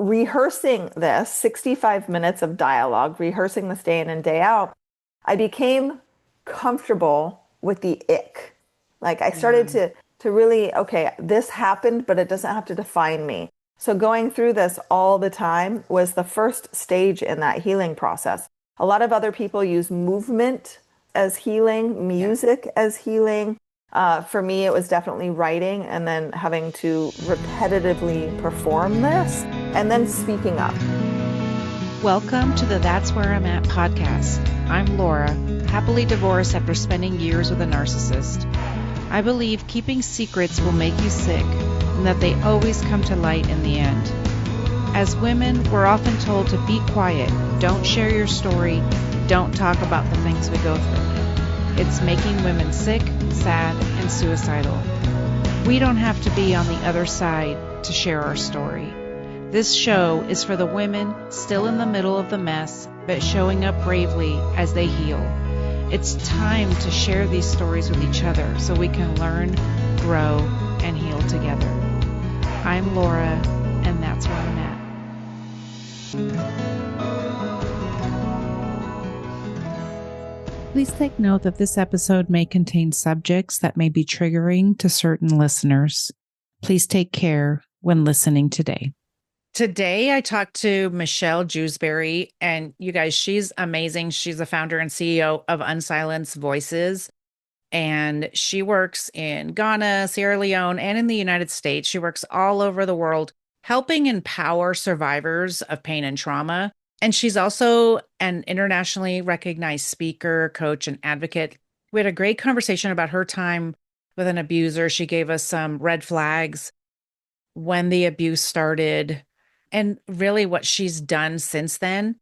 rehearsing this 65 minutes of dialogue, rehearsing this day in and day out, I became comfortable with the ick. Like I started to really, okay, this happened, but it doesn't have to define me. So going through this all the time was the first stage in that healing process. A lot of other people use movement as healing, music as healing. For me, it was definitely writing and then having to repetitively perform this and then speaking up. Welcome to the That's Where I'm At podcast. I'm Laura, happily divorced after spending years with a narcissist. I believe keeping secrets will make you sick and that they always come to light in the end. As women, we're often told to be quiet, don't share your story, don't talk about the things we go through. It's making women sick, sad, and suicidal. We don't have to be on the other side to share our story. This show is for the women still in the middle of the mess, but showing up bravely as they heal. It's time to share these stories with each other so we can learn, grow, and heal together. I'm Laura, and that's where I'm at. Please take note that this episode may contain subjects that may be triggering to certain listeners. Please take care when listening today. Today, I talked to Michelle Jewsbury, and you guys, she's amazing. She's the founder and CEO of Unsilenced Voices, and she works in Ghana, Sierra Leone, and in the United States. She works all over the world, helping empower survivors of pain and trauma. And she's also an internationally recognized speaker, coach, and advocate. We had a great conversation about her time with an abuser. She gave us some red flags, when the abuse started, and really what she's done since then.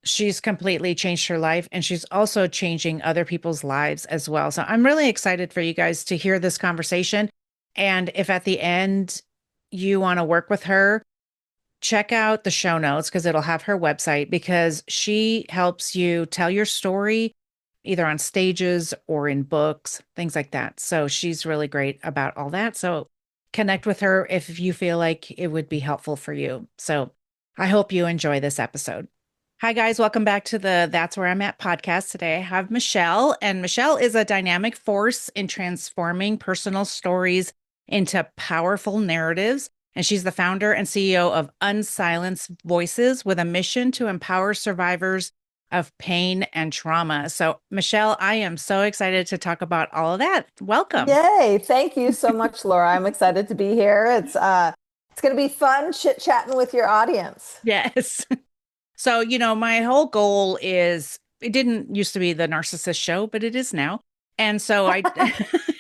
She's completely changed her life, and she's also changing other people's lives as well. So I'm really excited for you guys to hear this conversation. And if at the end you want to work with her, check out the show notes because it'll have her website, because she helps you tell your story either on stages or in books, things like that. So she's really great about all that. So connect with her if you feel like it would be helpful for you. So I hope you enjoy this episode. Hi, guys. Welcome back to the That's Where I'm At podcast. Today I have Michelle, and Michelle is a dynamic force in transforming personal stories into powerful narratives. And she's the founder and CEO of Unsilenced Voices, with a mission to empower survivors of pain and trauma. So, Michelle, I am so excited to talk about all of that. Welcome. Yay. Thank you so much, Laura. I'm excited to be here. It's going to be fun chit-chatting with your audience. Yes. So, my whole goal is, it didn't used to be the narcissist show, but it is now. And so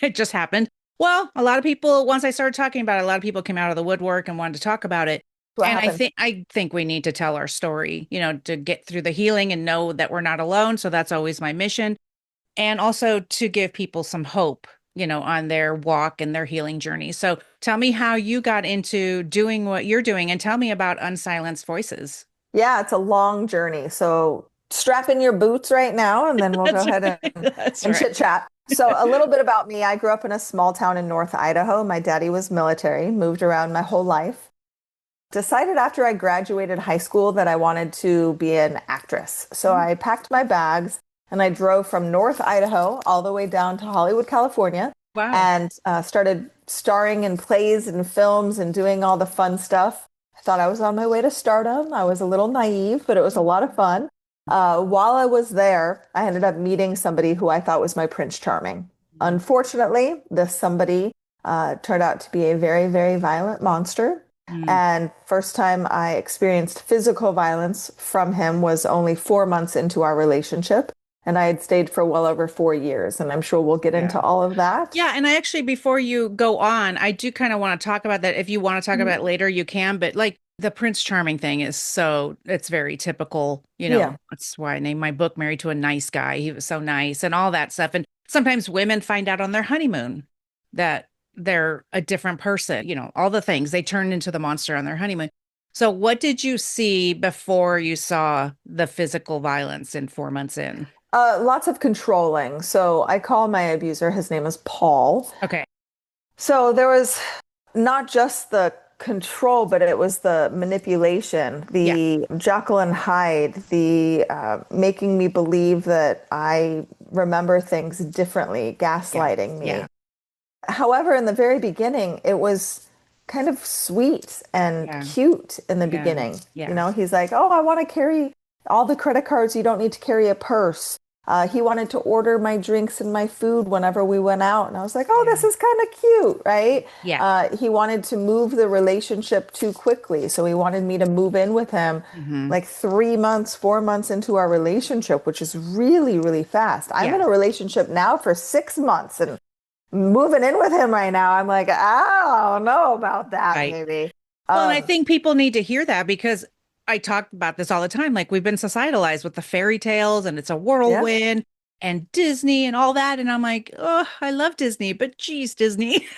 it just happened. Well, a lot of people, once I started talking about it, a lot of people came out of the woodwork and wanted to talk about it. I think we need to tell our story, to get through the healing and know that we're not alone. So that's always my mission. And also to give people some hope, on their walk and their healing journey. So tell me how you got into doing what you're doing, and tell me about Unsilenced Voices. Yeah, it's a long journey. So strap in your boots right now, and then we'll go ahead and chit chat. So a little bit about me. I grew up in a small town in North Idaho. My daddy was military, moved around my whole life. Decided after I graduated high school that I wanted to be an actress. So I packed my bags and I drove from North Idaho all the way down to Hollywood, California. Wow. And started starring in plays and films and doing all the fun stuff. I thought I was on my way to stardom. I was a little naive, but it was a lot of fun. While I was there, I ended up meeting somebody who I thought was my Prince Charming. Unfortunately, this somebody turned out to be a very, very violent monster. And first time I experienced physical violence from him was only 4 months into our relationship. And I had stayed for well over 4 years. And I'm sure we'll get into all of that. Yeah. And I actually, before you go on, I do kind of want to talk about that. If you want to talk about it later, you can. But like the Prince Charming thing it's very typical. That's why I named my book Married to a Nice Guy. He was so nice and all that stuff. And sometimes women find out on their honeymoon that they're a different person, all the things. They turn into the monster on their honeymoon. So what did you see before you saw the physical violence in 4 months in? Lots of controlling. So I call my abuser, his name is Paul. Okay. So there was not just the control, but it was the manipulation, Yeah. the Jekyll and Hyde, the making me believe that I remember things differently, Yeah. gaslighting me. Yeah. However, in the very beginning, it was kind of sweet and Yeah. cute in the Yeah. beginning. You Yeah. know, he's like, "Oh, I want to carry all the credit cards. You don't need to carry a purse." He wanted to order my drinks and my food whenever we went out. And I was like, "Oh, Yeah. this is kind of cute, right?" Yeah. He wanted to move the relationship too quickly. So he wanted me to move in with him Hmm. like 3 months, 4 months into our relationship, which is really, really fast. I'm in Yeah. a relationship now for 6 months and moving in with him right now. I'm like, I don't know about that, Right. maybe. Well, and I Um, think people need to hear that because I talk about this all the time. Like we've been societalized with the fairy tales and it's a yeah, whirlwind and Disney and all that. And I'm like, oh, I love Disney, but geez, Disney,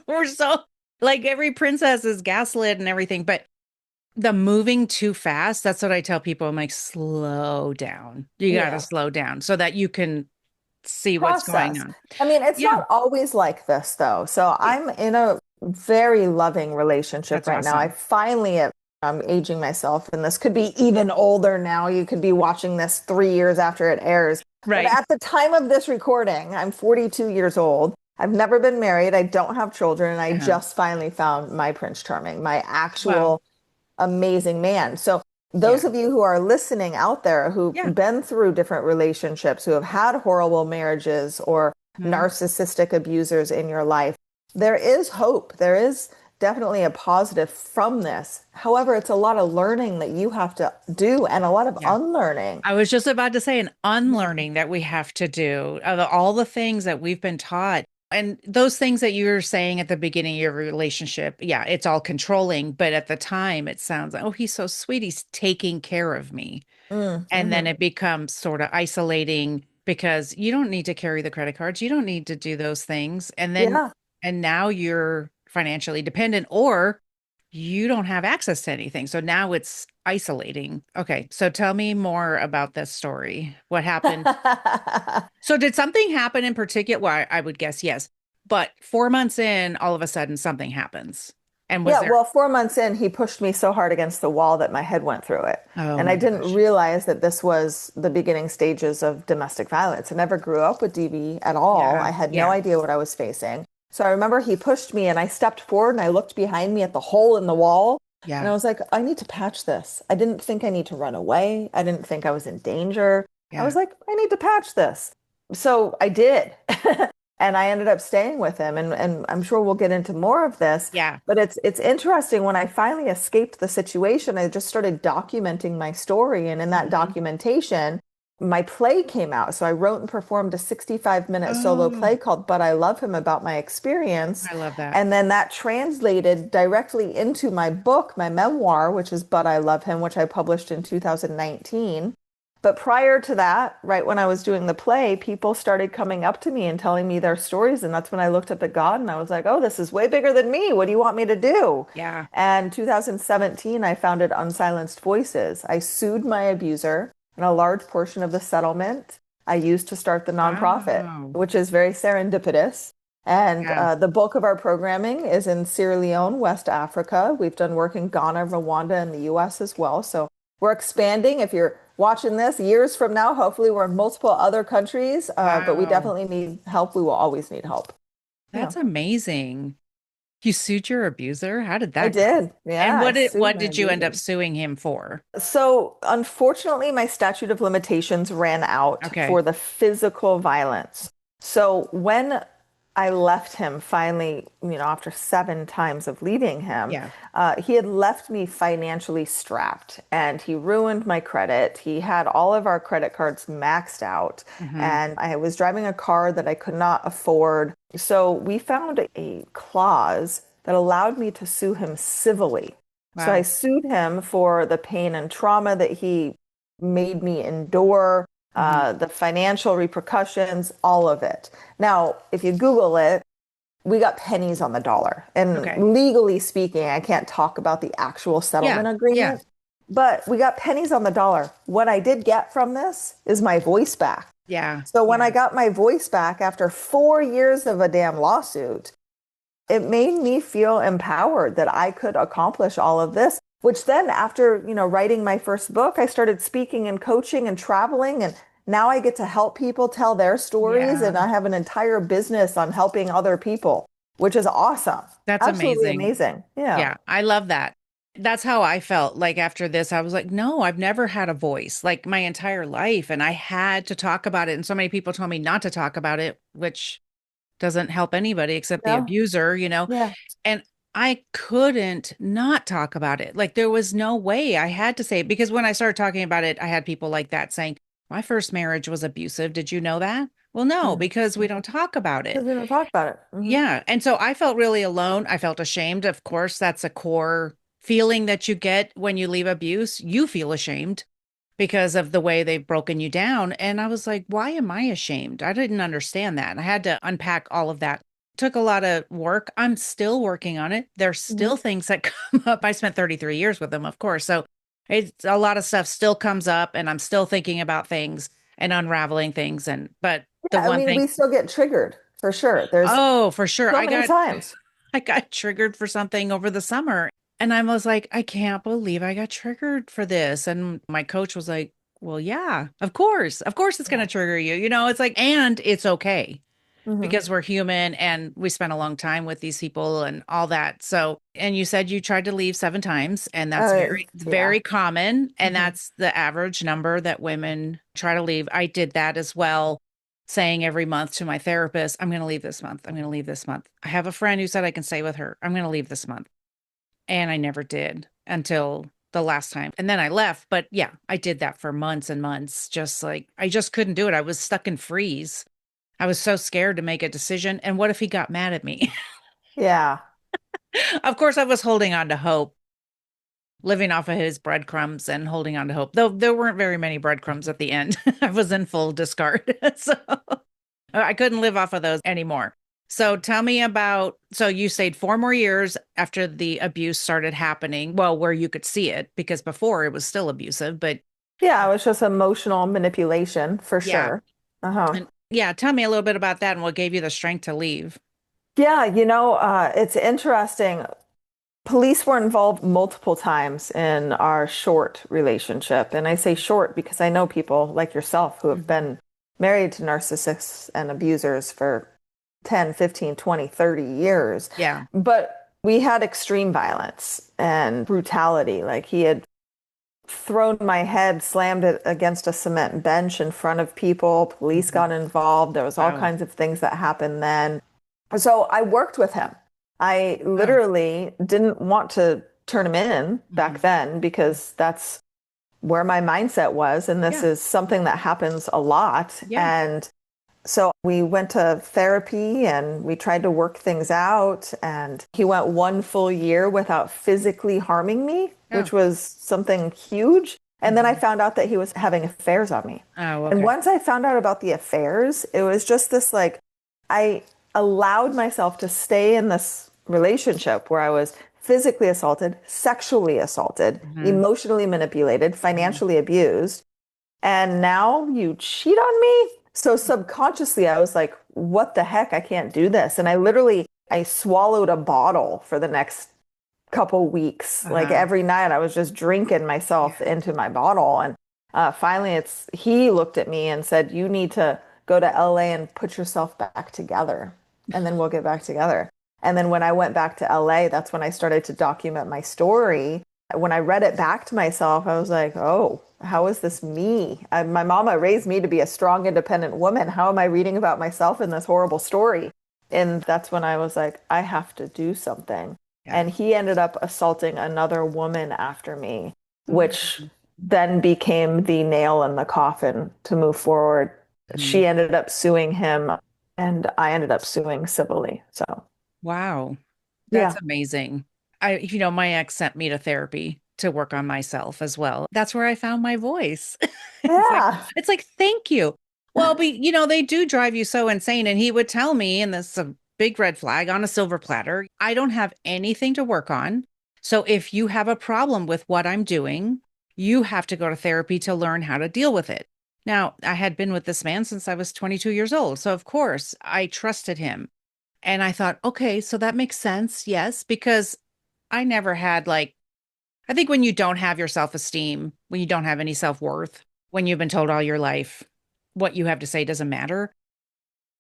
we're so like every princess is gaslit and everything. But the moving too fast, that's what I tell people. I'm like, slow down. You got to yeah. slow down so that you can see what's going Process. on. I mean, it's Yeah. not always like this though. So Yeah. I'm in a very loving relationship That's right now. I awesome. finally I'm aging myself, and this could be even older now. You could be watching this 3 years after it airs. But Right. at the time of this recording, I'm 42 years old. I've never been married. I don't have children, and I Uh-huh. just finally found my Prince Charming, my Well, actual amazing man. So those yeah. of you who are listening out there who've Yeah. been through different relationships, who have had horrible marriages or Mhm. narcissistic abusers in your life, there is hope. There is definitely a positive from this. However, it's a lot of learning that you have to do and a lot of Yeah. unlearning. I was just about to say an unlearning that we have to do of all the things that we've been taught. And those things that you were saying at the beginning of your relationship, yeah, it's all controlling. But at the time, it sounds like, oh, he's so sweet. He's taking care of me. And then Hmm. it becomes sort of isolating because you don't need to carry the credit cards. You don't need to do those things. Yeah. And now you're financially dependent or you don't have access to anything. So now it's isolating. Okay. So tell me more about this story. What happened? So did something happen in particular? Well, I would guess yes. But 4 months in, all of a sudden something happens. And was Yeah, there, well, 4 months in, he pushed me so hard against the wall that my head went through it. oh And I my didn't gosh. realize that this was the beginning stages of domestic violence. I never grew up with DV at all. Yeah. I had no Yeah. idea what I was facing. So I remember he pushed me and I stepped forward and I looked behind me at the hole in the wall. And I Yeah. was like, I need to patch this. I didn't think I need to run away. I didn't think I was in danger. I Yeah. was like, I need to patch this. So I did. And I ended up staying with him. And I'm sure we'll get into more of this. Yeah. But it's interesting when I finally escaped the situation, I just started documenting my story. And in that Mhm. documentation, my play came out. So I wrote and performed a 65-minute solo Oh, play called But I Love Him about my experience. I love that. And then that translated directly into my book, my memoir, which is But I Love Him, which I published in 2019. But prior to that, right when I was doing the play, people started coming up to me and telling me their stories. And that's when I looked up at God and I was like, oh, this is way bigger than me. What do you want me to do? Yeah. And 2017, I founded Unsilenced Voices. I sued my abuser, and a large portion of the settlement I used to start the nonprofit, Wow. which is very serendipitous. And Yeah. the bulk of our programming is in Sierra Leone, West Africa. We've done work in Ghana, Rwanda, and the US as well. So we're expanding. If you're watching this years from now, hopefully we're in multiple other countries, but we Wow. definitely need help. We will always need help. Yeah, That's amazing. You sued your abuser? How did I that go? did. Yeah, And I sued what my did you end up abuser. suing him for? So, unfortunately, my statute of limitations ran out Okay. for the physical violence. So, when I left him finally, after 7 times of leaving him, Yeah. he had left me financially strapped and he ruined my credit. He had all of our credit cards maxed out, Hmm. and I was driving a car that I could not afford. So, we found a clause that allowed me to sue him civilly. So I Wow. sued him for the pain and trauma that he made me endure, Hmm. the financial repercussions, all of it. Now, if you Google it, we got pennies on the dollar. And Okay. legally speaking, I can't talk about the actual Yeah. settlement Yeah. agreement, but we got pennies on the dollar. What I did get from this is my voice back. Yeah. So when I Yeah. got my voice back after 4 years of a damn lawsuit, it made me feel empowered that I could accomplish all of this, which then after, writing my first book, I started speaking and coaching and traveling. And now I get to help people tell their stories. Yeah. And I have an entire business on helping other people, which is awesome. That's Absolutely amazing. amazing. Yeah. Yeah, I love that. That's how I felt like after this. I was like, no, I've never had a voice like my entire life. And I had to talk about it. And so many people told me not to talk about it, which doesn't help anybody except the No. abuser. Yeah. And I couldn't not talk about it. Like there was no way I had to say it because when I started talking about it, I had people like that saying, my first marriage was abusive. Did you know that? Well, no, because we don't talk about Because it. we don't talk about it. Hmm. Yeah. And so I felt really alone. I felt ashamed. Of course, that's a core feeling that you get when you leave abuse. You feel ashamed because of the way they've broken you down. And I was like, why am I ashamed? I didn't understand that. And I had to unpack all of that. Took a lot of work. I'm still working on it. There's Hmm. still things that come up. I spent 33 years with them, of course. So it's a lot of stuff still comes up and I'm still thinking about things and unraveling things. But the Yeah. I one mean, thing, we still get triggered for sure. There's oh, for sure. so many times. I got triggered for something over the summer. And I was like, I can't believe I got triggered for this. And my coach was like, well, yeah, of course. Of course it's going Yeah. to trigger you. It's like, and it's okay Hmm. because we're human and we spent a long time with these people and all that. So, and you said you tried to leave 7 times, and that's Yeah. very common. And Hmm. that's the average number that women try to leave. I did that as well, saying every month to my therapist, I'm going to leave this month. I'm going to leave this month. I have a friend who said I can stay with her. I'm going to leave this month. And I never did until the last time. And then I left. But yeah, I did that for months and months. Just like I just couldn't do it. I was stuck in freeze. I was so scared to make a decision. And what if he got mad at me? Yeah. Of course, I was holding on to hope, living off of his breadcrumbs and holding on to hope, though there weren't very many breadcrumbs at the end. I was in full discard. So I couldn't live off of those anymore. So tell me about, so you stayed 4 more years after the abuse started happening. Well, where you could see it, because before it was still abusive, but Yeah. It was just emotional manipulation for yeah. sure. Uh-huh. And yeah, tell me a little bit about that and what gave you the strength to leave. Yeah. It's interesting. Police were involved multiple times in our short relationship. And I say short because I know people like yourself who have Mhm. been married to narcissists and abusers for 10, 15, 20, 30 years. Yeah. But we had extreme violence and brutality. Like he had thrown my head, slammed it against a cement bench in front of people. Police Mhm. got involved. There was all Wow. kinds of things that happened then. So I worked with him. I Wow. literally didn't want to turn him in back Mhm. then because that's where my mindset was. And this Yeah. is something that happens a lot. Yeah. And so we went to therapy and we tried to work things out. And he went 1 full year without physically harming me, Oh. which was something huge. And then I Mhm. found out that he was having affairs on me. Oh, And okay. once I found out about the affairs, it was just this like, I allowed myself to stay in this relationship where I was physically assaulted, sexually assaulted, Mhm. emotionally manipulated, Mhm. financially abused. And now you cheat on me? So subconsciously, I was like, what the heck? I can't do this. And I swallowed a bottle for the next couple weeks. Like Uh-huh. every night, I was just drinking myself Yeah. into my bottle. And finally, he looked at me and said, "You need to go to LA and put yourself back together, and then we'll get back together." And then when I went back to LA, that's when I started to document my story. When I read it back to myself, I was like, "Oh, how is this me? My mama raised me to be a strong, independent woman. How am I reading about myself in this horrible story?" And that's when I was like, I have to do something. Yeah. And he ended up assaulting another woman after me, Oh my which goodness. then became the nail in the coffin to move forward. Mhm. She ended up suing him, and I ended up suing civilly. So, Wow. That's yeah. amazing. My ex sent me to therapy to work on myself as well. That's where I found my voice. It's like, Yeah. it's like, thank you. Well, they do drive you so insane. And he would tell me, and this is a big red flag on a silver platter, I don't have anything to work on. So if you have a problem with what I'm doing, you have to go to therapy to learn how to deal with it. Now, I had been with this man since I was 22 years old. So of course I trusted him. And I thought, okay, so that makes sense. Yes, because I never had like, I think when you don't have your self-esteem, when you don't have any self-worth, when you've been told all your life what you have to say doesn't matter,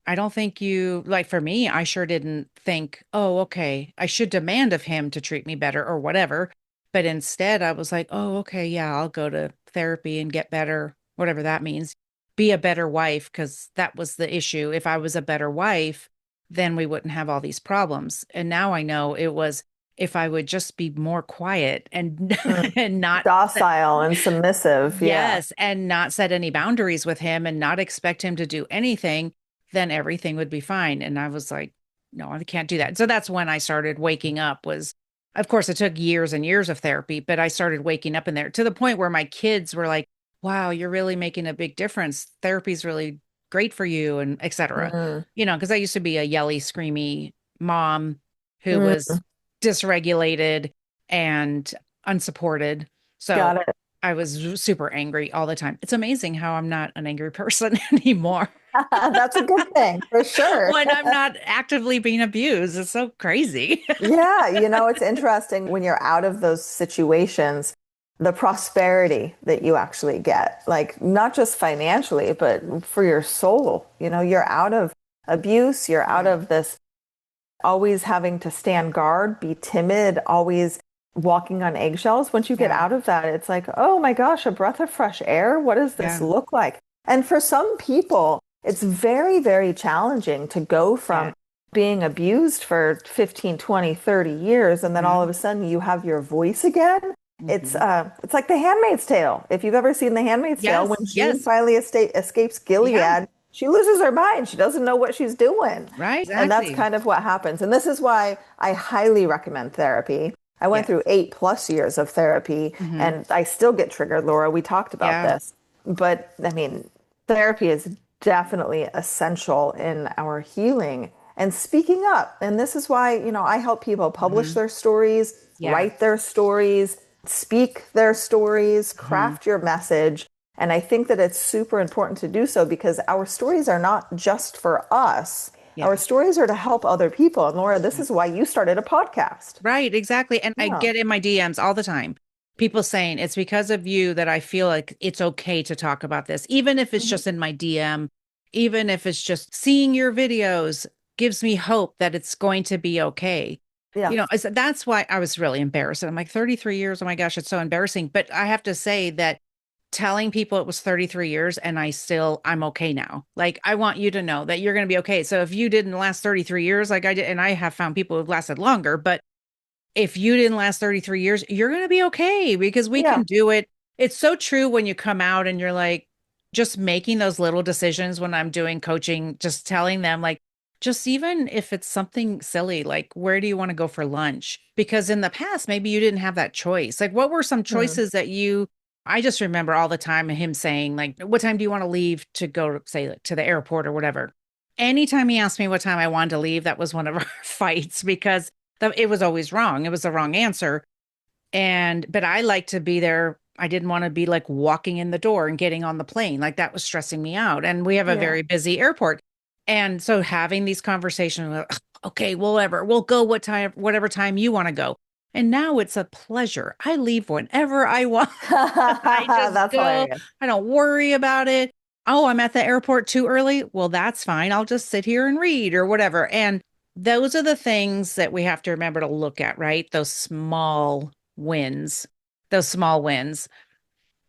I don't think you, like for me, I sure didn't think, oh, okay, I should demand of him to treat me better or whatever. But instead, I was like, oh, okay, yeah, I'll go to therapy and get better, whatever that means. Be a better wife, because that was the issue. If I was a better wife, then we wouldn't have all these problems. And now I know it was if I would just be more quiet and Mm. and not Docile and submissive. Yeah. yes, and not set any boundaries with him and not expect him to do anything, then everything would be fine. And I was like, no, I can't do that. So that's when I started waking up was, of course, it took years and years of therapy, but I started waking up in there to the point where my kids were like, wow, you're really making a big difference. Therapy's really great for you and et cetera. Mm. You know, because I used to be a yelly, screamy mom who was Mm. dysregulated and unsupported. So Got it. I was super angry all the time. It's amazing how I'm not an angry person anymore That's a good thing for sure. when I'm not actively being abused. It's so crazy. Yeah, it's interesting when you're out of those situations, the prosperity that you actually get, like not just financially, but for your soul. You're out of abuse, you're out Yeah. of this always having to stand guard, be timid, always walking on eggshells. Once you get Yeah. out of that, it's like, oh my gosh, a breath of fresh air. What does this Yeah. look like? And for some people, it's very, very challenging to go Yeah. from being abused for 15, 20, 30 years, and then all Yeah. of a sudden you have your voice again. It's Hmm. uh it's like The Handmaid's Tale. If you've ever seen The Handmaid's Tale, when Yes. Jean Yes. finally escapes Yeah. Gilead, she loses her mind. She doesn't know what she's doing. Right. And that's Exactly. kind of what happens. And this is why I highly recommend therapy. I went Yes. through 8+ years of therapy Hmm. and I still get triggered, Laura. We talked about Yeah. this. But I mean, therapy is definitely essential in our healing and speaking up. And this is why, I help people publish Hmm. their stories, Yeah. write their stories, speak their stories, Hmm. craft your message. And I think that it's super important to do so because our stories are not just for us. Our Yeah. stories are to help other people. And Laura, this Yeah. is why you started a podcast. Right, exactly. And I Yeah. get in my DMs all the time, people saying it's because of you that I feel like it's okay to talk about this, even if it's Mhm. just in my DM, even if it's just seeing your videos gives me hope that it's going to be okay. Yeah. That's why I was really embarrassed. I'm like 33 years. Oh my gosh, it's so embarrassing. But I have to say that telling people it was 33 years and I'm okay now. Like, I want you to know that you're going to be okay. So if you didn't last 33 years like I did, and I have found people who've lasted longer, but if you didn't last 33 years, you're going to be okay because we Yeah. can do it. It's so true when you come out and you're like, just making those little decisions when I'm doing coaching, just telling them, like, just even if it's something silly, like, where do you want to go for lunch? Because in the past, maybe you didn't have that choice. Like, what were some Hmm. choices that I just remember all the time him saying, like, what time do you want to leave to go, say, like, to the airport or whatever? Anytime he asked me what time I wanted to leave, that was one of our fights because it was always wrong. It was the wrong answer. But I like to be there. I didn't want to be like walking in the door and getting on the plane. Like that was stressing me out. And we have a Yeah. very busy airport. And so having these conversations, like, okay, we'll go whatever time you want to go. And now it's a pleasure. I leave whenever I want. I just That's go. hilarious. I don't worry about it. Oh, I'm at the airport too early. Well, that's fine. I'll just sit here and read or whatever. And those are the things that we have to remember to look at, right? Those small wins, those small wins.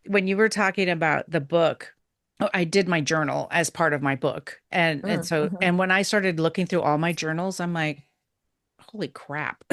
When you were talking about the book, I did my journal as part of my book. Mm-hmm. And when I started looking through all my journals, I'm like, holy crap.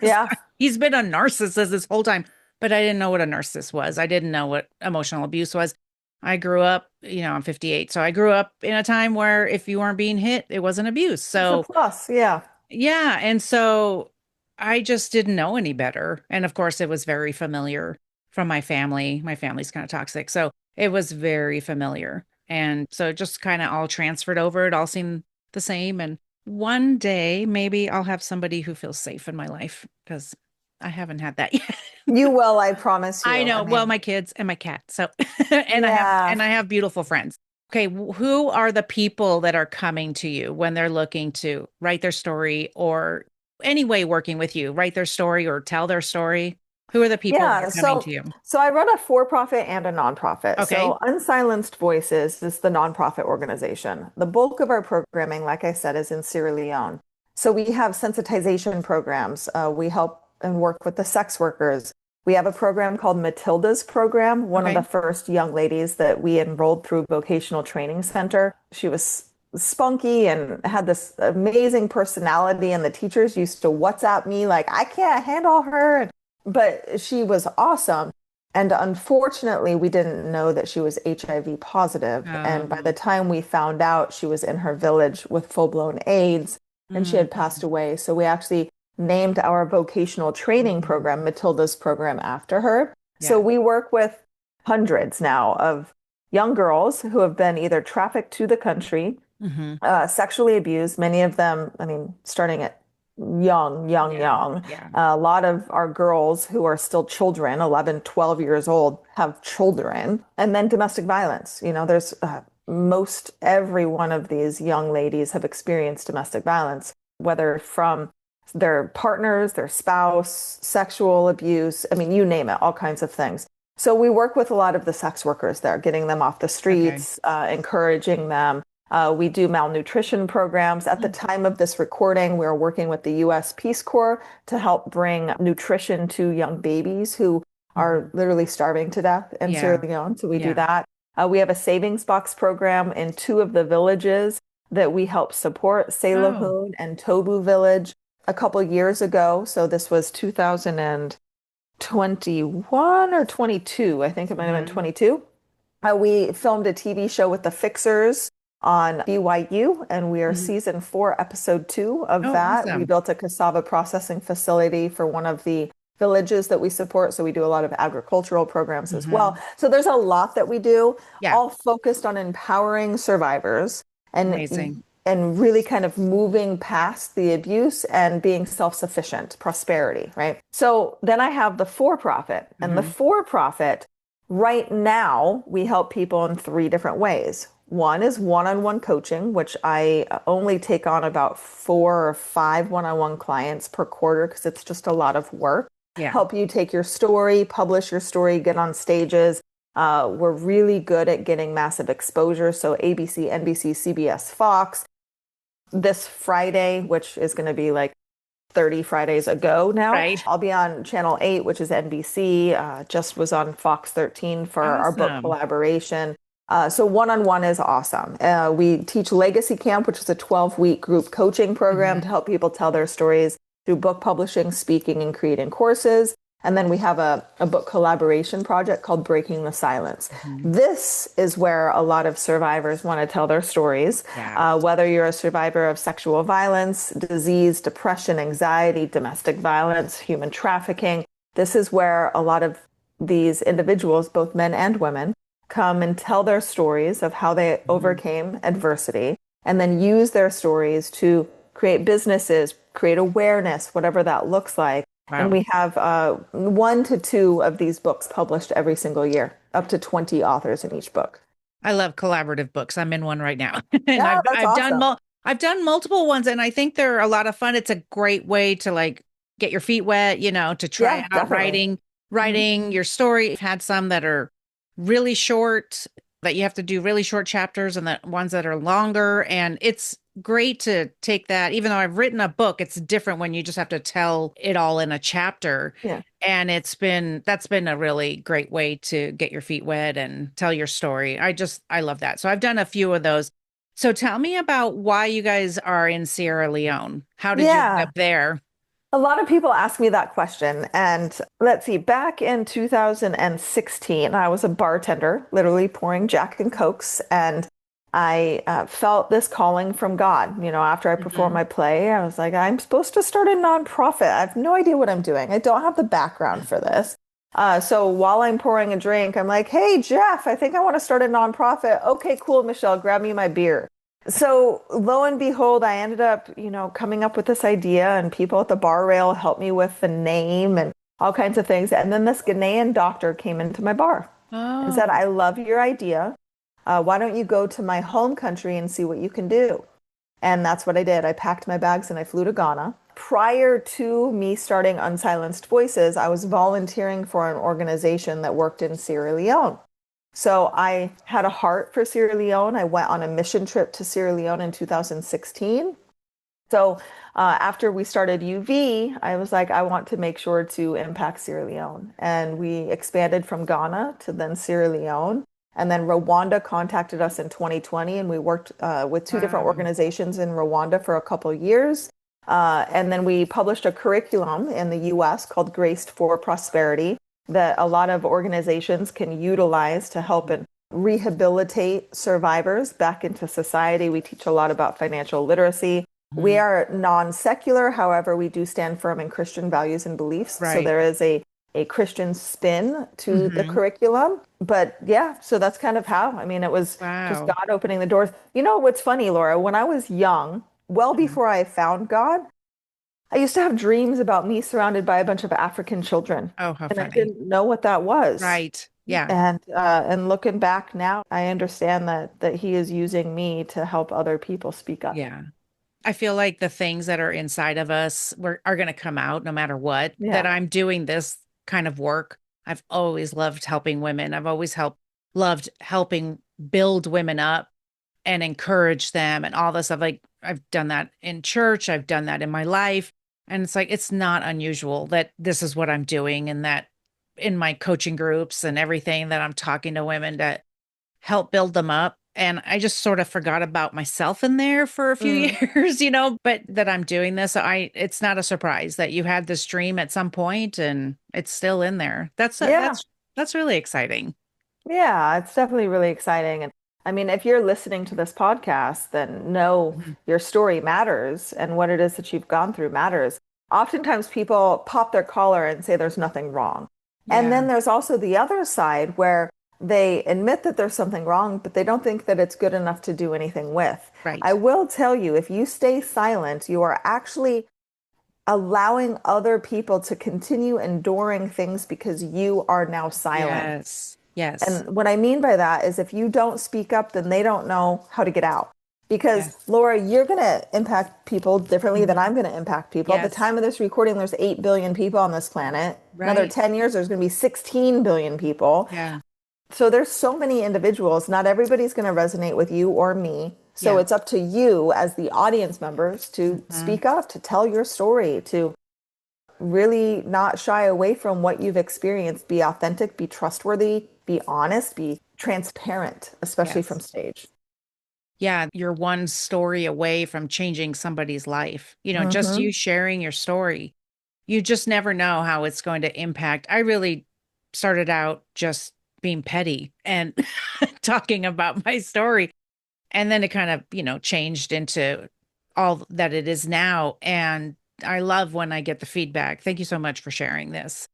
Yeah. He's been a narcissist this whole time, but I didn't know what a narcissist was. I didn't know what emotional abuse was. I grew up, I'm 58. So I grew up in a time where if you weren't being hit, it wasn't abuse. It's a So plus. Yeah. yeah. And so I just didn't know any better. And of course, it was very familiar from my family. My family's kind of toxic. So it was very familiar. And so it just kind of all transferred over. It all seemed the same. And one day, maybe I'll have somebody who feels safe in my life because I haven't had that yet. You will, I promise I you. I know. Well, mean, my kids and my cat. So, yeah. and I have beautiful friends. Okay, who are the people that are coming to you when they're looking to write their story or any way working with you, write their story or tell their story? Who are the people that Yeah, are coming to so you? so I run a for-profit and a nonprofit. Okay. So Unsilenced Voices is the nonprofit organization. The bulk of our programming, like I said, is in Sierra Leone. So we have sensitization programs. We help and work with the sex workers. We have a program called Matilda's program, one of the Okay. first young ladies that we enrolled through Vocational Training Center. She was spunky and had this amazing personality, and the teachers used to WhatsApp me like, I can't handle her. But she was awesome. And unfortunately, we didn't know that she was HIV positive. And by the Um, time we found out, she was in her village with full-blown AIDS and she had passed mm, away. So we actually named our vocational training program, mm, Matilda's program, after her. So yeah. we work with hundreds now of young girls who have been either trafficked to the country, Hmm. sexually abused, many of them, I mean, starting at Yeah. young. Yeah. A lot of our girls who are still children, 11, 12 years old, have children. And then domestic violence. There's most every one of these young ladies have experienced domestic violence, whether from their partners, their spouse, sexual abuse. I mean, you name it, all kinds of things. So we work with a lot of the sex workers there, getting them off the Okay. streets, encouraging them. We do malnutrition programs. At the Mm. time of this recording, we're working with the U.S. Peace Corps to help bring nutrition to young babies who are Mhm. literally starving to death in Sierra Yeah. Leone. So we do Yeah. that. We have a savings box program in two of the villages that we help support, Oh. Salahun and Tobu Village, a couple years ago. So this was 2021 or 22. I think it might have been Hmm. 22. We filmed a TV show with the Fixers on BYU, and we are Hmm. season 4, episode 2 of Oh, that. We awesome. built a cassava processing facility for one of the villages that we support. So we do a lot of agricultural programs as well. Hmm. So there's a lot that we do, Yeah. all focused on empowering survivors Amazing. and really kind of moving past the abuse and being self-sufficient, prosperity, right? So then I have the for-profit, and the Hmm. for-profit right now, we help people in 3 different ways. One is one-on-one coaching, which I only take on about 4 or 5 one-on-one clients per quarter because it's just a lot of work. Yeah. Help you take your story, publish your story, get on stages. We're really good at getting massive exposure. So ABC, NBC, CBS, Fox. This Friday, which is going to be like 30 Fridays ago now. Right. I'll be on Channel 8, which is NBC, just was on Fox 13 for our book Awesome. collaboration. So one-on-one is awesome. We teach Legacy Camp, which is a 12-week group coaching program to Hmm. help people tell their stories through book publishing, speaking, and creating courses. And then we have a book collaboration project called Breaking the Silence. Hmm. This is where a lot of survivors want to tell their stories, Yeah. whether you're a survivor of sexual violence, disease, depression, anxiety, domestic violence, human trafficking. This is where a lot of these individuals, both men and women, come and tell their stories of how they Hmm. overcame adversity and then use their stories to create businesses, create awareness, whatever that looks like. And Wow. we have 1 to 2 of these books published every single year, up to 20 authors in each book. I love collaborative books. I'm in one right now. And Yeah, that's awesome. I've done multiple ones and I think they're a lot of fun. It's a great way to like get your feet wet, to try Yeah, out definitely. Mhm. writing your story. I've had some that are really short that you have to do really short chapters and the ones that are longer. And it's great to take that, even though I've written a book, it's different when you just have to tell it all in a chapter. Yeah. And that's been a really great way to get your feet wet and tell your story. I love that. So I've done a few of those. So tell me about why you guys are in Sierra Leone. How did you end Yeah. up there? A lot of people ask me that question. And let's see, back in 2016, I was a bartender, literally pouring Jack and Cokes. And I felt this calling from God. After I performed Hmm. my play, I was like, I'm supposed to start a nonprofit. I have no idea what I'm doing. I don't have the background for this. So while I'm pouring a drink, I'm like, hey, Jeff, I think I want to start a nonprofit. Okay, cool, Michelle, grab me my beer. So lo and behold, I ended up, coming up with this idea, and people at the bar rail helped me with the name and all kinds of things. And then this Ghanaian doctor came into my bar and said, Oh. I love your idea. why don't you go to my home country and see what you can do? And that's what I did. I packed my bags and I flew to Ghana. Prior to me starting Unsilenced Voices, I was volunteering for an organization that worked in Sierra Leone. So I had a heart for Sierra Leone. I went on a mission trip to Sierra Leone in 2016. So after we started UV, I was like, I want to make sure to impact Sierra Leone. And we expanded from Ghana to then Sierra Leone. And then Rwanda contacted us in 2020, and we worked with two different Wow. organizations in Rwanda for a couple of years. And then we published a curriculum in the US called Graced for Prosperity that a lot of organizations can utilize to help and rehabilitate survivors back into society. We teach a lot about financial literacy. We are non-secular, however, we do stand firm in Christian values and beliefs. So Right. there is a Christian spin to the Hmm. curriculum. But yeah, so that's kind of how. I mean, it was just Wow. God opening the doors. You know what's funny, Laura? When I was young, well Mhm. before I found God, I used to have dreams about me surrounded by a bunch of African children, Oh, how and I funny. didn't know what that was. Right. Yeah. And looking back now, I understand that He is using me to help other people speak up. Yeah. I feel like the things that are inside of us are going to come out no matter what. That Yeah. I'm doing this kind of work. I've always loved helping women. I've always loved helping build women up and encourage them and all this stuff. Like I've done that in church, I've done that in my life. And it's like, it's not unusual that this is what I'm doing and that in my coaching groups and everything that I'm talking to women to help build them up. And I just sort of forgot about myself in there for a few Mm. years, but that I'm doing this. So it's not a surprise that you had this dream at some point and it's still in there. Yeah. That's really exciting. Yeah, it's definitely really exciting. And I mean, if you're listening to this podcast, then know Mhm. your story matters and what it is that you've gone through matters. Oftentimes people pop their collar and say there's nothing wrong. And Yeah. then there's also the other side where they admit that there's something wrong, but they don't think that it's good enough to do anything with. I Right. will tell you, if you stay silent, you are actually allowing other people to continue enduring things because you are now silent. Yes. Yes. And what I mean by that is if you don't speak up, then they don't know how to get out. Because Yes. Laura, you're going to impact people differently than I'm Mhm. going to impact people. At the Yes. time of this recording, there's 8 billion people on this planet. Another Right. 10 years, there's going to be 16 billion people. Yeah. So there's so many individuals. Not everybody's going to resonate with you or me. So Yeah. it's up to you as the audience members to Mhm. speak up, to tell your story, to really not shy away from what you've experienced. Be authentic, be trustworthy, be honest, be transparent, especially from Yes. stage. Yeah, you're one story away from changing somebody's life. Just Hmm. you sharing your story. You just never know how it's going to impact. I really started out just being petty and talking about my story. And then it kind of, changed into all that it is now. And I love when I get the feedback. Thank you so much for sharing this.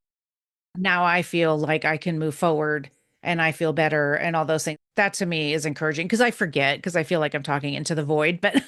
Now I feel like I can move forward and I feel better and all those things. That to me is encouraging because I forget because I feel like I'm talking into the void, but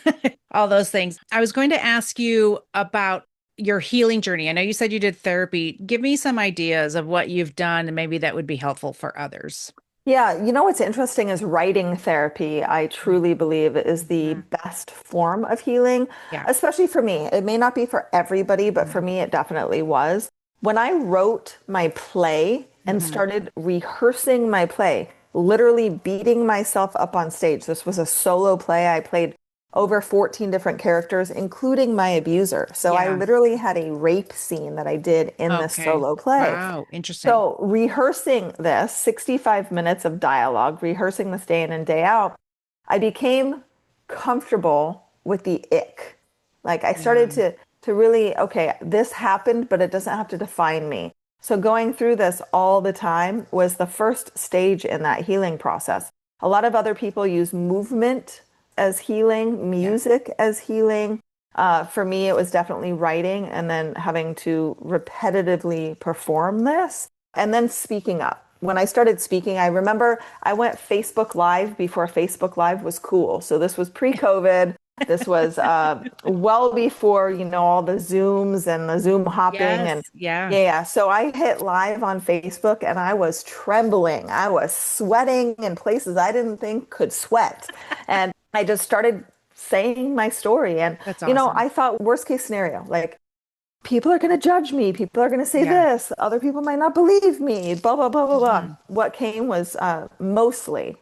all those things. I was going to ask you about your healing journey. I know you said you did therapy. Give me some ideas of what you've done and maybe that would be helpful for others. Yeah, you know what's interesting is writing therapy, I truly believe is the Mhm. best form of healing, Yeah. especially for me. It may not be for everybody, but for Mhm. me, it definitely was. When I wrote my play and Mhm. started rehearsing my play, literally beating myself up on stage, this was a solo play. I played over 14 different characters, including my abuser. So I Yeah. literally had a rape scene that I did in this Okay. solo play. Wow. Interesting. So rehearsing this 65 minutes of dialogue, rehearsing this day in and day out, I became comfortable with the ick. Like I started Yeah. to really, okay, this happened, but it doesn't have to define me. So going through this all the time was the first stage in that healing process. A lot of other people use movement as healing, Yeah. music as healing. For me, it was definitely writing and then having to repetitively perform this and then speaking up. When I started speaking, I remember I went Facebook Live before Facebook Live was cool. So this was pre-COVID. This was well before, all the Zooms and the Zoom hopping and Yes. Yeah. yeah. So I hit live on Facebook and I was trembling. I was sweating in places I didn't think could sweat. And I just started saying my story. And, That's awesome. I thought worst case scenario, like people are going to judge me. People are going to say Yeah. this. Other people might not believe me, blah, blah, blah, blah, blah. Hmm. What came was mostly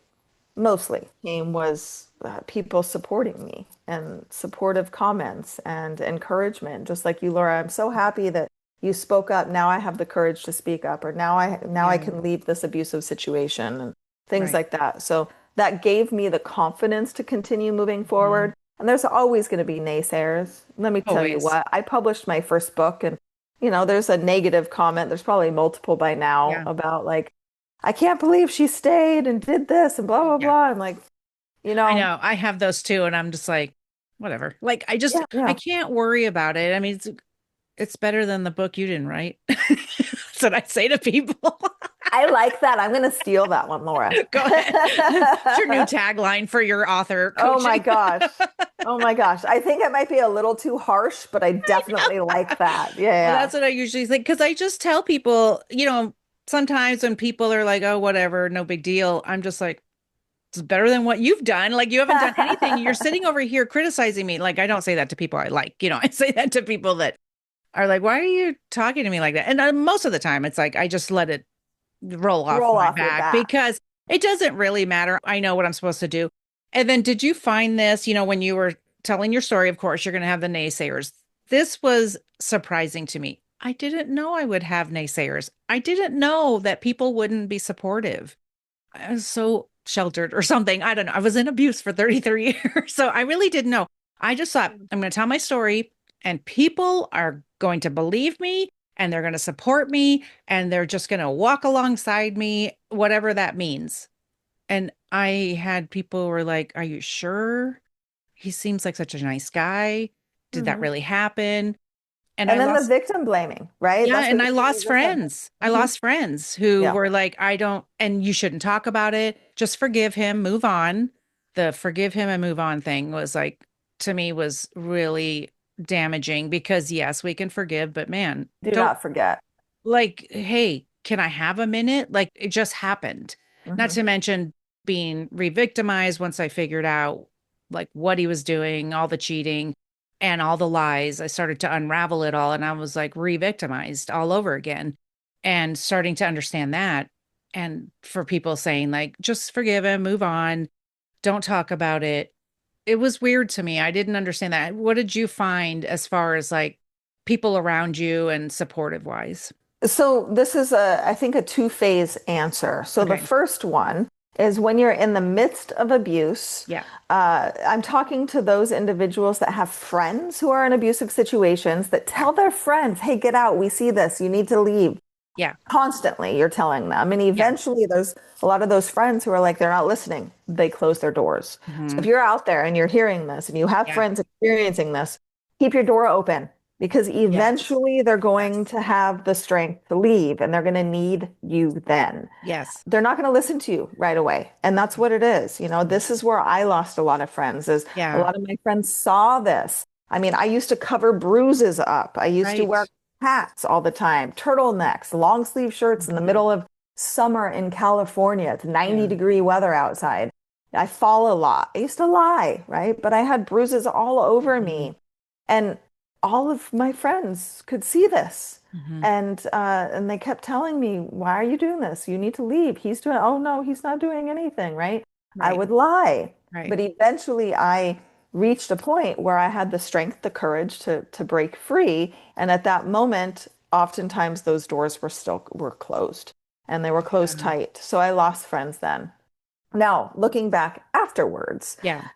came was people supporting me and supportive comments and encouragement, just like you, Laura. I'm so happy that you spoke up. Now I have the courage to speak up, or now I Yeah. can leave this abusive situation and things Right. like that. So that gave me the confidence to continue moving Hmm. forward. And there's always going to be naysayers. Let me tell you Always. what, I published my first book and there's a negative comment. There's probably multiple by now Yeah. about like, I can't believe she stayed and did this and blah, blah, Yeah. blah. I'm like, you I know, know. I have those too. And I'm just like, whatever. Like, yeah, I yeah. can't worry about it. I mean, it's better than the book you didn't write. That's what I say to people. I like that. I'm going to steal that one, Laura. Go ahead. It's your new tagline for your author Oh my coaching. gosh. Oh my gosh. I think it might be a little too harsh, but I definitely like that. Yeah, Well, yeah. that's what I usually think because I just tell people, sometimes when people are like, oh, whatever, no big deal, I'm just like, it's better than what you've done. Like, you haven't done anything. You're Yeah. sitting over here criticizing me. Like, I don't say that to people I like, I say that to people that are like, why are you talking to me like that? And most of the time, it's like, I just let it roll off Roll my off your back back. because it doesn't really matter. I know what I'm supposed to do. And then did you find this, when you were telling your story, of course, you're going to have the naysayers. This was surprising to me. I didn't know I would have naysayers. I didn't know that people wouldn't be supportive. I was so sheltered or something. I don't know. I was in abuse for 33 years. So I really didn't know. I just thought, I'm going to tell my story and people are going to believe me and they're going to support me and they're just going to walk alongside me, whatever that means. And I had people who were like, are you sure? He seems like such a nice guy. Did that Mhm. really happen? And And I then the lost, victim blaming, right? yeah, That's what and I you lost just said. friends. I Mhm. lost friends who Yeah. were like, I don't, and you shouldn't talk about it. Just forgive him, move on. The forgive him and move on thing was like, to me, was really damaging because yes, we can forgive, but man, Do don't not forget. like, hey, can I have a minute? Like it just happened. Not Hmm. to mention being re-victimized once I figured out like what he was doing, all the cheating and all the lies. I started to unravel it all and I was like re-victimized all over again and starting to understand that. And for people saying like, just forgive him, move on, don't talk about it. It was weird to me. I didn't understand that. What did you find as far as like people around you and supportive wise? So this is I think a two-phase answer. So the Okay. first one is when you're in the midst of abuse. Yeah. I'm talking to those individuals that have friends who are in abusive situations that Yeah. tell their friends, hey, get out. We see this. You need to leave. Yeah. Constantly, you're telling them. And Yeah. eventually, there's a lot of those friends who are like, they're not listening. They close their doors. So Hmm. if you're out there and you're hearing this and you have Yeah. friends experiencing this, keep your door open because Yes. eventually they're going Yes. to have the strength to leave and they're going to need you then. Yes. They're not going to listen to you right away. And that's what it is. This is where I lost a lot of friends is a Yeah. lot of my friends saw this. I mean, I used to cover bruises up. I used to Right. wear hats all the time, turtlenecks, long sleeve shirts in the Hmm. middle of summer in California. It's 90 Yeah. degree weather outside. I fall a lot. I used to lie, right? But I had bruises all over Hmm. me. And all of my friends could see this. Hmm. And they kept telling me, why are you doing this? You need to leave. He's doing, oh no, he's not doing anything, right? I Right. would lie. Right. But eventually I reached a point where I had the strength, the courage to break free. And at that moment, oftentimes those doors were closed and they were closed Yeah. tight. So I lost friends then. Now, looking back afterwards, Yeah.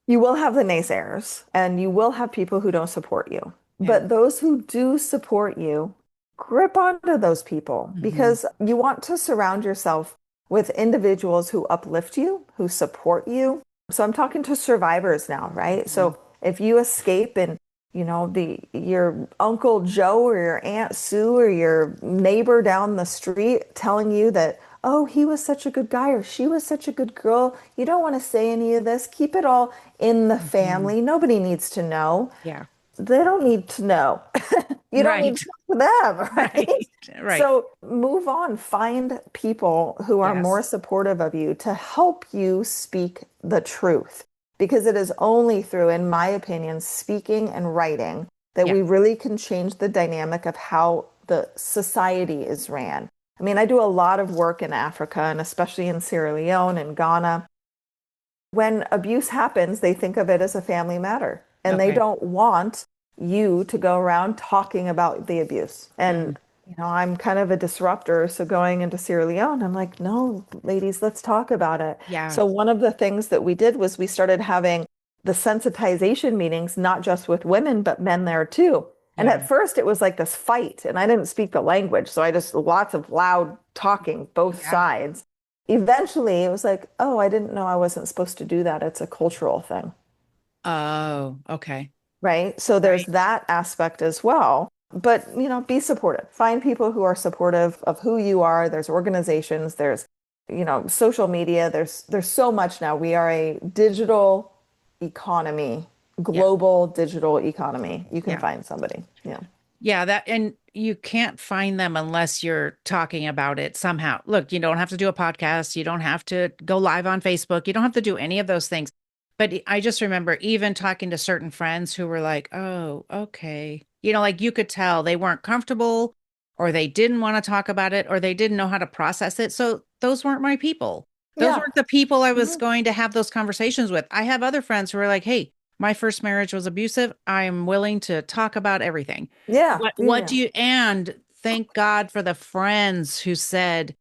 you will have the naysayers and you will have people who don't support you. Yeah. But those who do support you, grip onto those people Hmm. because you want to surround yourself with individuals who uplift you, who support you. So I'm talking to survivors now, right? Hmm. So if you escape and the your Uncle Joe or your Aunt Sue or your neighbor down the street telling you that, oh, he was such a good guy or she was such a good girl. You don't want to say any of this. Keep it all in the Mhm. family. Nobody needs to know. Yeah. They don't need to know. You don't need Right. to talk to them, Right. right? Right. So move on. Find people who are more Yes. supportive of you to help you speak the truth. Because it is only through, in my opinion, speaking and writing that Yeah. we really can change the dynamic of how the society is ran. I mean, I do a lot of work in Africa and especially in Sierra Leone and Ghana. When abuse happens, they think of it as a family matter and they Okay. don't want you to go around talking about the abuse. Mm. And, I'm kind of a disruptor. So going into Sierra Leone, I'm like, no, ladies, let's talk about it. Yeah. So one of the things that we did was we started having the sensitization meetings, not just with women, but men there too. And Yeah. at first it was like this fight, and I didn't speak the language. So I just lots of loud talking, both Yeah. sides. Eventually, it was like, oh, I didn't know I wasn't supposed to do that. It's a cultural thing, Oh, okay. right? So there's Right. that aspect as well. But, be supportive. Find people who are supportive of who you are. There's organizations, there's, social media. There's so much now. We are a digital economy, Yeah. global digital economy. You can Yeah. find somebody. Yeah. Yeah, and you can't find them unless you're talking about it somehow. Look, you don't have to do a podcast. You don't have to go live on Facebook. You don't have to do any of those things. But I just remember even talking to certain friends who were like, oh, okay. Like you could tell they weren't comfortable or they didn't want to talk about it or they didn't know how to process it. So those weren't my people. Those Yeah. weren't the people I was Mhm. going to have those conversations with. I have other friends who are like, hey, my first marriage was abusive. I'm willing to talk about everything. Yeah. What Yeah. do you, and thank God for the friends who said,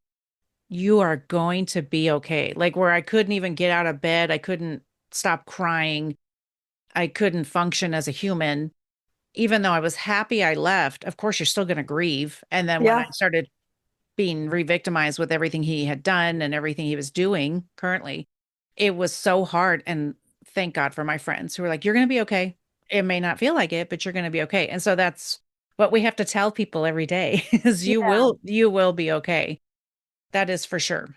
you are going to be okay. Like where I couldn't even get out of bed. I couldn't stop crying. I couldn't function as a human. Even though I was happy I left, of course, you're still going to grieve. And then when I Yeah. started being re-victimized with everything he had done and everything he was doing currently, it was so hard. And thank God for my friends who were like, you're going to be okay. It may not feel like it, but you're going to be okay. And so that's what we have to tell people every day is Yeah. you will be okay. That is for sure.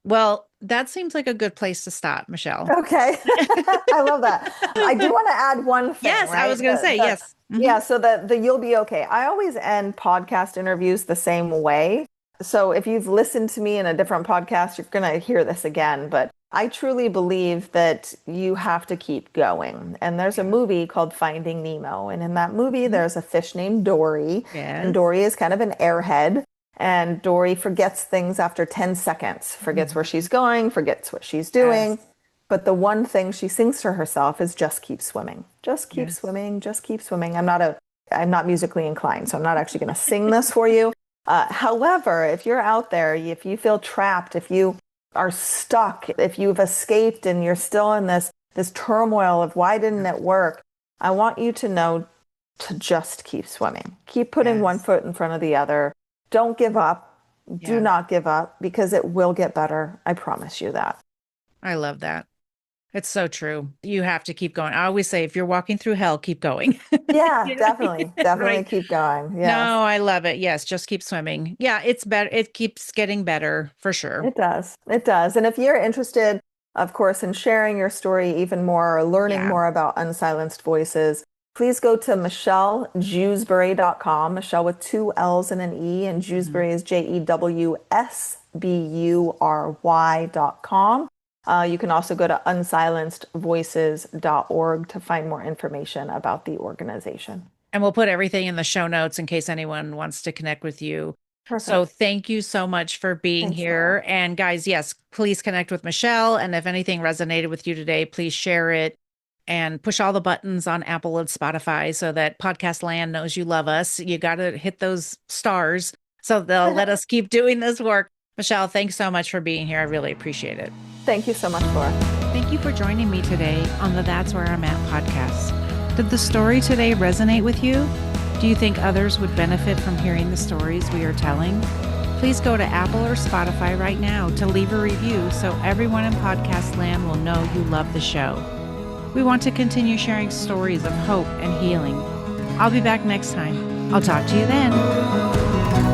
Well, that seems like a good place to stop, Michelle. Okay. I love that. I do want to add one thing, Yes, I right? was going to say yes. Yeah, so the you'll be okay. I always end podcast interviews the same way. So if you've listened to me in a different podcast, you're going to hear this again, but I truly believe that you have to keep going. And there's a Yeah. movie called Finding Nemo, and in that movie Mhm. there's a fish named Dory, and Yes. Dory is kind of an airhead. And Dory forgets things after 10 seconds, forgets where she's Mhm. going, forgets what she's doing. Yes. But the one thing she sings to herself is just keep swimming. Just keep Yes. swimming, just keep swimming. I'm not musically inclined, so I'm not actually going to sing this for you. However, if you're out there, if you feel trapped, if you are stuck, if you've escaped and you're still in this turmoil of why didn't it work, I want you to know to just keep swimming. Keep putting one Yes. foot in front of the other. Don't give up. Do Yeah. not give up because it will get better. I promise you that. I love that. It's so true. You have to keep going. I always say, if you're walking through hell, keep going. Yeah, You definitely. know? Definitely Right. keep going. Yes, No, I love it. Yes, just keep swimming. Yeah, it's better. It keeps getting better for sure. it does. It does. And if you're interested, of course, in sharing your story even more or learning Yeah. more about Unsilenced Voices, please go to michellejewsbury.com, Michelle with two L's and an E, and Mhm. Jewsbury is JEWSBURY.com. You can also go to unsilencedvoices.org to find more information about the organization. And we'll put everything in the show notes in case anyone wants to connect with you. So Perfect. thank you so much for being Thanks, Laura. here. And guys, yes, please connect with Michelle. And if anything resonated with you today, please share it and push all the buttons on Apple and Spotify so that podcast land knows you love us. You got to hit those stars so they'll let us keep doing this work. Michelle, thanks so much for being here. I really appreciate it. Thank you so much, Laura. Thank you for joining me today on the That's Where I'm At podcast. Did the story today resonate with you? Do you think others would benefit from hearing the stories we are telling? Please go to Apple or Spotify right now to leave a review so everyone in podcast land will know you love the show. We want to continue sharing stories of hope and healing. I'll be back next time. I'll talk to you then.